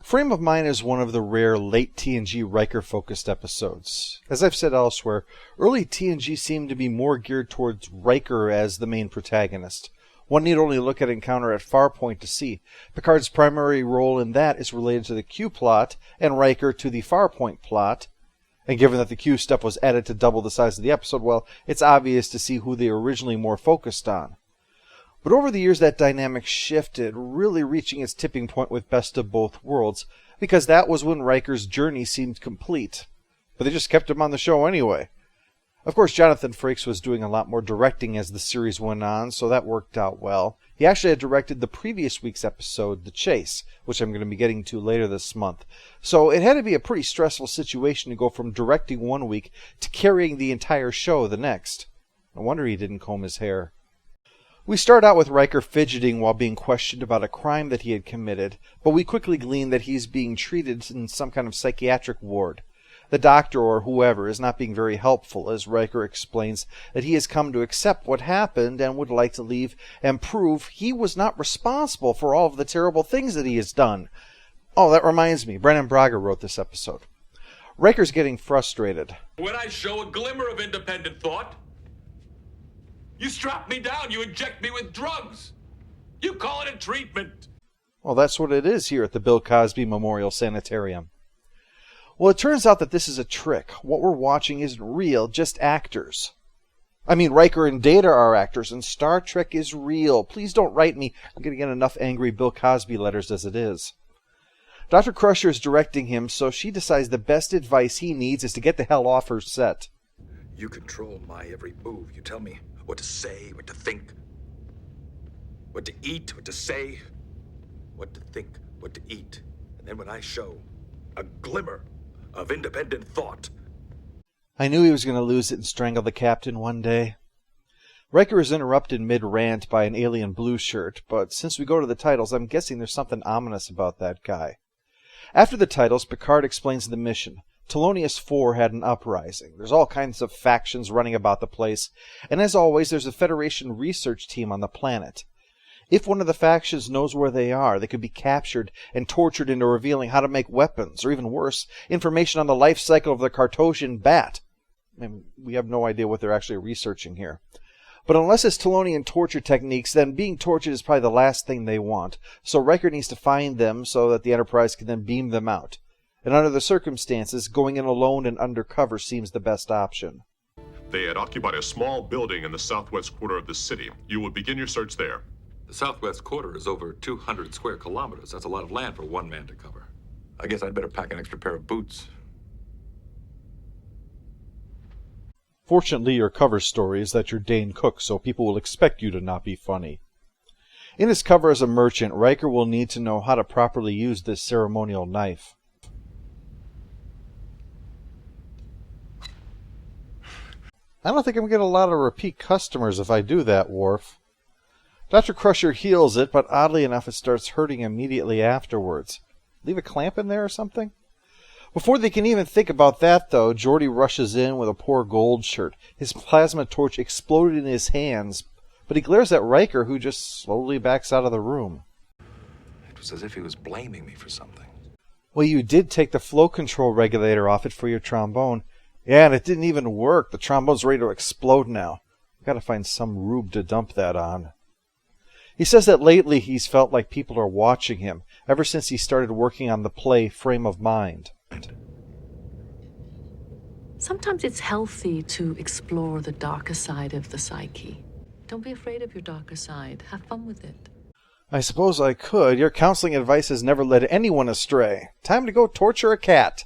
Frame of Mind is one of the rare late TNG Riker-focused episodes. As I've said elsewhere, early TNG seemed to be more geared towards Riker as the main protagonist. One need only look at Encounter at Farpoint to see. Picard's primary role in that is related to the Q plot, and Riker to the Farpoint plot. And given that the Q stuff was added to double the size of the episode, well, it's obvious to see who they were originally more focused on. But over the years that dynamic shifted, really reaching its tipping point with Best of Both Worlds, because that was when Riker's journey seemed complete. But they just kept him on the show anyway. Of course, Jonathan Frakes was doing a lot more directing as the series went on, so that worked out well. He actually had directed the previous week's episode, The Chase, which I'm going to be getting to later this month. So it had to be a pretty stressful situation to go from directing one week to carrying the entire show the next. No wonder he didn't comb his hair. We start out with Riker fidgeting while being questioned about a crime that he had committed, but we quickly glean that he's being treated in some kind of psychiatric ward. The doctor or whoever is not being very helpful, as Riker explains that he has come to accept what happened and would like to leave and prove he was not responsible for all of the terrible things that he has done. Oh, that reminds me, Brennan Braga wrote this episode. Riker's getting frustrated. When I show a glimmer of independent thought, you strap me down, you inject me with drugs. You call it a treatment. Well, that's what it is here at the Bill Cosby Memorial Sanitarium. Well, it turns out that this is a trick. What we're watching isn't real, just actors. I mean, Riker and Data are actors, and Star Trek is real. Please don't write me. I'm going to get enough angry Bill Cosby letters as it is. Dr. Crusher is directing him, so she decides the best advice he needs is to get the hell off her set. You control my every move. You tell me what to say, what to think, what to eat, what to say, what to think, what to eat. And then when I show a glimmer of independent thought. I knew he was going to lose it and strangle the captain one day. Riker is interrupted mid-rant by an alien blue shirt, but since we go to the titles, I'm guessing there's something ominous about that guy. After the titles, Picard explains the mission. Telonius 4 had an uprising. There's all kinds of factions running about the place, and as always, there's a Federation research team on the planet. If one of the factions knows where they are, they could be captured and tortured into revealing how to make weapons, or even worse, information on the life cycle of the Cartosian bat. I mean, we have no idea what they're actually researching here. But unless it's Telonian torture techniques, then being tortured is probably the last thing they want. So Riker needs to find them so that the Enterprise can then beam them out. And under the circumstances, going in alone and undercover seems the best option. They had occupied a small building in the southwest quarter of the city. You will begin your search there. The southwest quarter is over 200 square kilometers. That's a lot of land for one man to cover. I guess I'd better pack an extra pair of boots. Fortunately, your cover story is that you're Dane Cook, so people will expect you to not be funny. In his cover as a merchant, Riker will need to know how to properly use this ceremonial knife. I don't think I'm going to get a lot of repeat customers if I do that, Worf. Dr. Crusher heals it, but oddly enough it starts hurting immediately afterwards. Leave a clamp in there or something? Before they can even think about that, though, Geordi rushes in with a poor gold shirt. His plasma torch exploded in his hands, but he glares at Riker, who just slowly backs out of the room. It was as if he was blaming me for something. Well, you did take the flow control regulator off it for your trombone. Yeah, and it didn't even work. The trombone's ready to explode now. We've got to find some rube to dump that on. He says that lately he's felt like people are watching him, ever since he started working on the play Frame of Mind. Sometimes it's healthy to explore the darker side of the psyche. Don't be afraid of your darker side. Have fun with it. I suppose I could. Your counseling advice has never led anyone astray. Time to go torture a cat.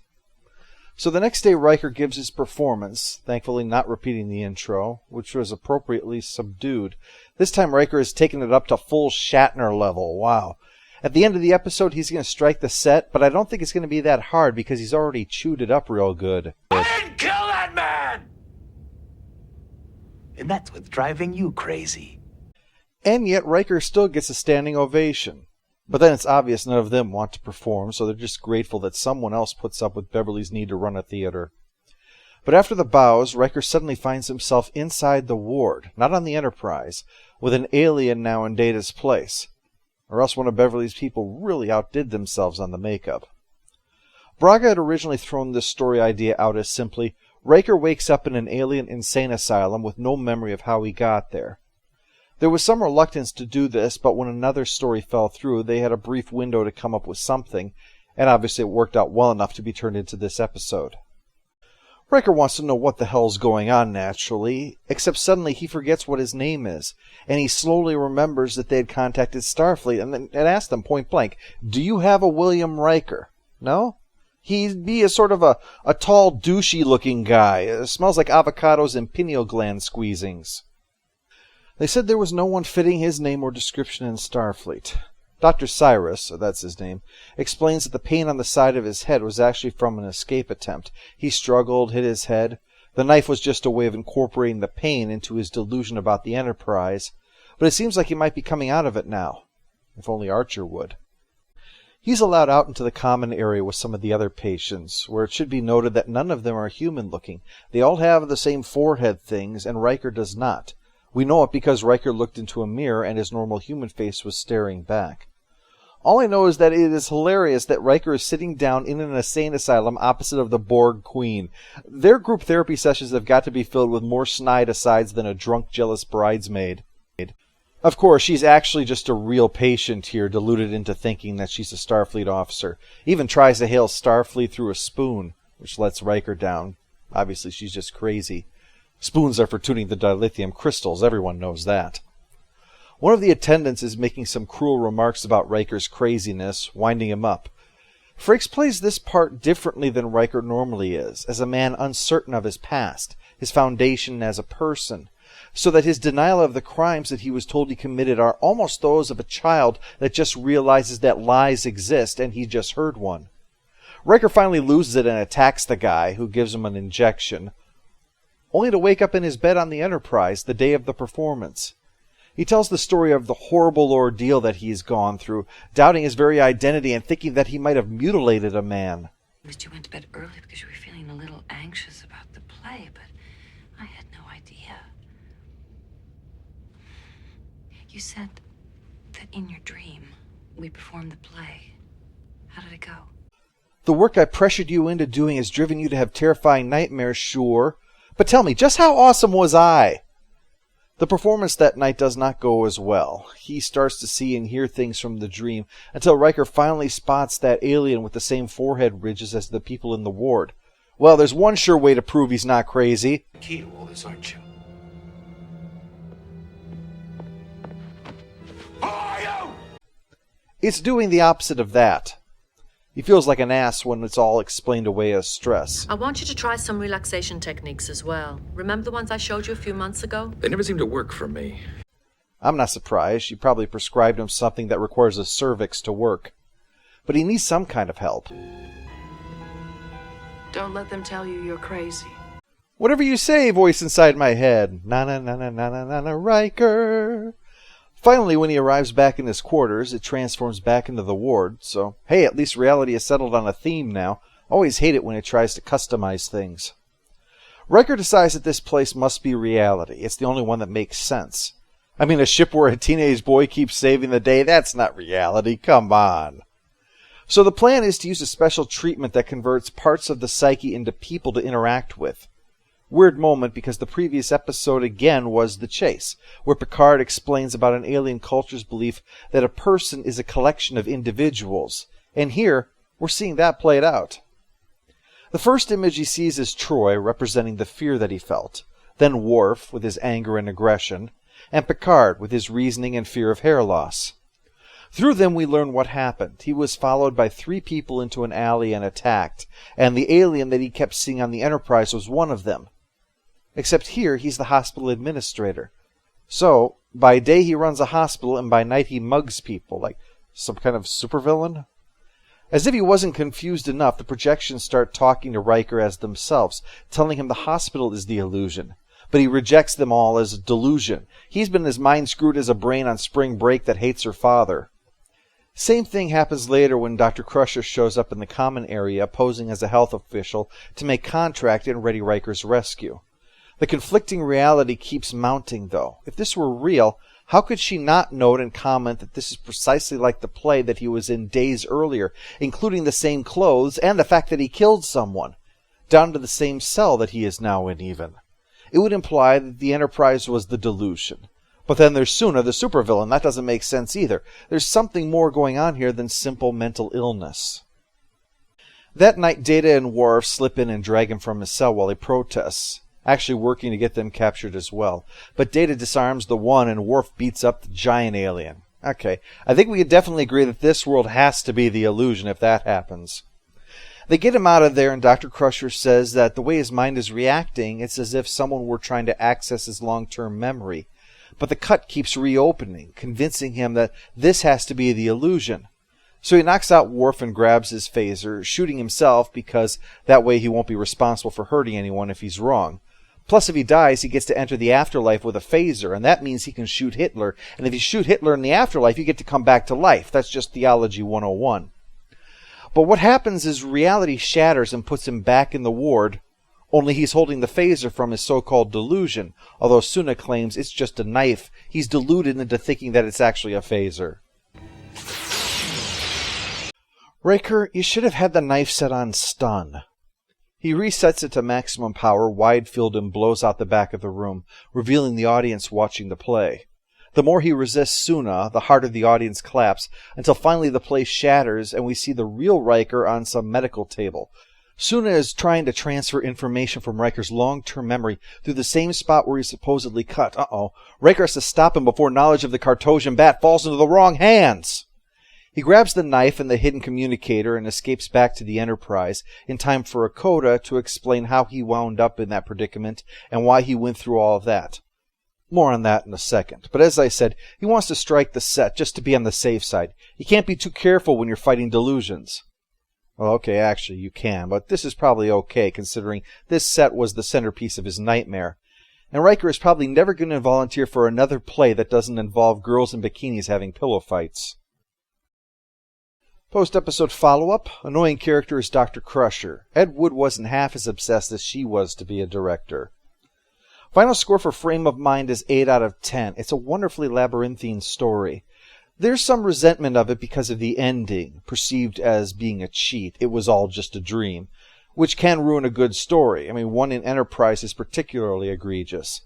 So the next day Riker gives his performance, thankfully not repeating the intro, which was appropriately subdued. This time Riker has taken it up to full Shatner level. Wow. At the end of the episode he's going to strike the set, but I don't think it's going to be that hard because he's already chewed it up real good. I didn't kill that man! And that's what's driving you crazy. And yet Riker still gets a standing ovation. But then it's obvious none of them want to perform, so they're just grateful that someone else puts up with Beverly's need to run a theater. But after the bows, Riker suddenly finds himself inside the ward, not on the Enterprise, with an alien now in Data's place. or else one of Beverly's people really outdid themselves on the makeup. Braga had originally thrown this story idea out as simply, Riker wakes up in an alien insane asylum with no memory of how he got there. There was some reluctance to do this, but when another story fell through, they had a brief window to come up with something, and obviously it worked out well enough to be turned into this episode. Riker wants to know what the hell's going on, naturally, except suddenly he forgets what his name is, and he slowly remembers that they had contacted Starfleet and asked them point blank, do you have a William Riker? No? He'd be a sort of a tall, douchey-looking guy. Smells like avocados and pineal gland squeezings. They said there was no one fitting his name or description in Starfleet. Dr. Cyrus, that's his name, explains that the pain on the side of his head was actually from an escape attempt. He struggled, hit his head. The knife was just a way of incorporating the pain into his delusion about the Enterprise. But it seems like he might be coming out of it now. If only Archer would. He's allowed out into the common area with some of the other patients, where it should be noted that none of them are human-looking. They all have the same forehead things, and Riker does not. We know it because Riker looked into a mirror and his normal human face was staring back. All I know is that it is hilarious that Riker is sitting down in an insane asylum opposite of the Borg Queen. Their group therapy sessions have got to be filled with more snide asides than a drunk, jealous bridesmaid. Of course, she's actually just a real patient here, deluded into thinking that she's a Starfleet officer. Even tries to hail Starfleet through a spoon, which lets Riker down. Obviously, she's just crazy. Spoons are for tuning the dilithium crystals, everyone knows that. One of the attendants is making some cruel remarks about Riker's craziness, winding him up. Frakes plays this part differently than Riker normally is, as a man uncertain of his past, his foundation as a person, so that his denial of the crimes that he was told he committed are almost those of a child that just realizes that lies exist and he just heard one. Riker finally loses it and attacks the guy, who gives him an injection, only to wake up in his bed on the Enterprise the day of the performance. He tells the story of the horrible ordeal that he's gone through, doubting his very identity and thinking that he might have mutilated a man. You went to bed early because you were feeling a little anxious about the play, but I had no idea. You said that in your dream we performed the play. How did it go? The work I pressured you into doing has driven you to have terrifying nightmares, sure. But tell me, just how awesome was I? The performance that night does not go as well. He starts to see and hear things from the dream until Riker finally spots that alien with the same forehead ridges as the people in the ward. Well, there's one sure way to prove he's not crazy. Key to all this, aren't you? Who are you? It's doing the opposite of that. He feels like an ass when it's all explained away as stress. I want you to try some relaxation techniques as well. Remember the ones I showed you a few months ago? They never seem to work for me. I'm not surprised. She probably prescribed him something that requires a cervix to work. But he needs some kind of help. Don't let them tell you you're crazy. Whatever you say, voice inside my head. Na-na-na-na-na-na-na, Riker. Finally, when he arrives back in his quarters, it transforms back into the ward, so hey, at least reality is settled on a theme now. Always hate it when it tries to customize things. Riker decides that this place must be reality. It's the only one that makes sense. I mean, a ship where a teenage boy keeps saving the day, that's not reality, come on. So the plan is to use a special treatment that converts parts of the psyche into people to interact with. Weird moment because the previous episode again was The Chase, where Picard explains about an alien culture's belief that a person is a collection of individuals, and here we're seeing that played out. The first image he sees is Troy, representing the fear that he felt, then Worf with his anger and aggression, and Picard with his reasoning and fear of hair loss. Through them we learn what happened. He was followed by 3 people into an alley and attacked, and the alien that he kept seeing on the Enterprise was one of them. Except here, he's the hospital administrator. So, by day he runs a hospital, and by night he mugs people, like some kind of supervillain? As if he wasn't confused enough, the projections start talking to Riker as themselves, telling him the hospital is the illusion. But he rejects them all as a delusion. He's been as mind-screwed as a brain on spring break that hates her father. Same thing happens later when Dr. Crusher shows up in the common area, posing as a health official to make contact and ready Riker's rescue. The conflicting reality keeps mounting, though. If this were real, How could she not note and comment that this is precisely like the play that he was in days earlier, including the same clothes and the fact that he killed someone, down to the same cell that he is now in even? It would imply that the Enterprise was the delusion. But then there's Suna, the supervillain. That doesn't make sense either. There's something more going on here than simple mental illness. That night, Data and Worf slip in and drag him from his cell while he protests, actually working to get them captured as well. But Data disarms the one and Worf beats up the giant alien. Okay, I think we could definitely agree that this world has to be the illusion if that happens. They get him out of there, and Dr. Crusher says that the way his mind is reacting, it's as if someone were trying to access his long-term memory. But the cut keeps reopening, convincing him that this has to be the illusion. So he knocks out Worf and grabs his phaser, shooting himself because that way he won't be responsible for hurting anyone if he's wrong. Plus, if he dies, he gets to enter the afterlife with a phaser, and that means he can shoot Hitler. And if you shoot Hitler in the afterlife, you get to come back to life. That's just Theology 101. But what happens is reality shatters and puts him back in the ward, only he's holding the phaser from his so-called delusion, although Suna claims it's just a knife. He's deluded into thinking that it's actually a phaser. Riker, you should have had the knife set on stun. He resets it to maximum power, wide field, and blows out the back of the room, revealing the audience watching the play. The more he resists Suna, the harder the audience claps, until finally the play shatters and we see the real Riker on some medical table. Suna is trying to transfer information from Riker's long-term memory through the same spot where he's supposedly cut. Riker has to stop him before knowledge of the Cartosian bat falls into the wrong hands. He grabs the knife and the hidden communicator and escapes back to the Enterprise in time for a coda to explain how he wound up in that predicament and why he went through all of that. More on that in a second. But as I said, he wants to strike the set just to be on the safe side. You can't be too careful when you're fighting delusions. Well, okay, actually you can, but this is probably okay considering this set was the centerpiece of his nightmare. And Riker is probably never going to volunteer for another play that doesn't involve girls in bikinis having pillow fights. Post-episode follow-up, annoying character is Dr. Crusher. Ed Wood wasn't half as obsessed as she was to be a director. Final score for Frame of Mind is 8 out of 10. It's a wonderfully labyrinthine story. There's some resentment of it because of the ending, perceived as being a cheat. It was all just a dream, which can ruin a good story. I mean, one in Enterprise is particularly egregious.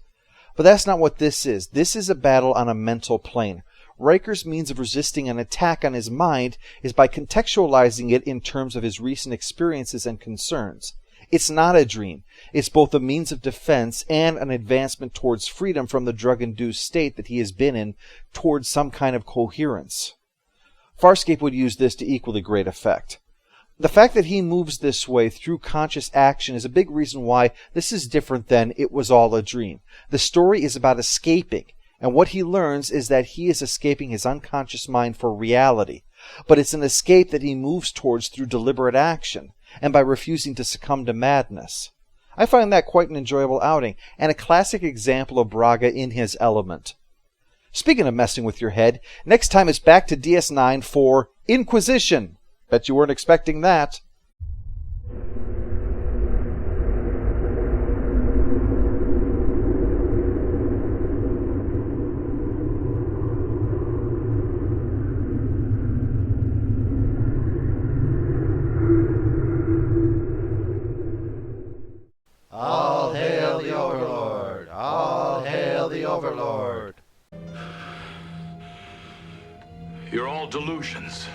But that's not what this is. This is a battle on a mental plane. Riker's means of resisting an attack on his mind is by contextualizing it in terms of his recent experiences and concerns. It's not a dream. It's both a means of defense and an advancement towards freedom from the drug-induced state that he has been in, towards some kind of coherence. Farscape would use this to equally great effect. The fact that he moves this way through conscious action is a big reason why this is different than It Was All a Dream. The story is about escaping. And what he learns is that he is escaping his unconscious mind for reality. But it's an escape that he moves towards through deliberate action, and by refusing to succumb to madness. I find that quite an enjoyable outing, and a classic example of Braga in his element. Speaking of messing with your head, next time it's back to DS9 for Inquisition. Bet you weren't expecting that. All hail the Overlord! All hail the Overlord! You're all delusions.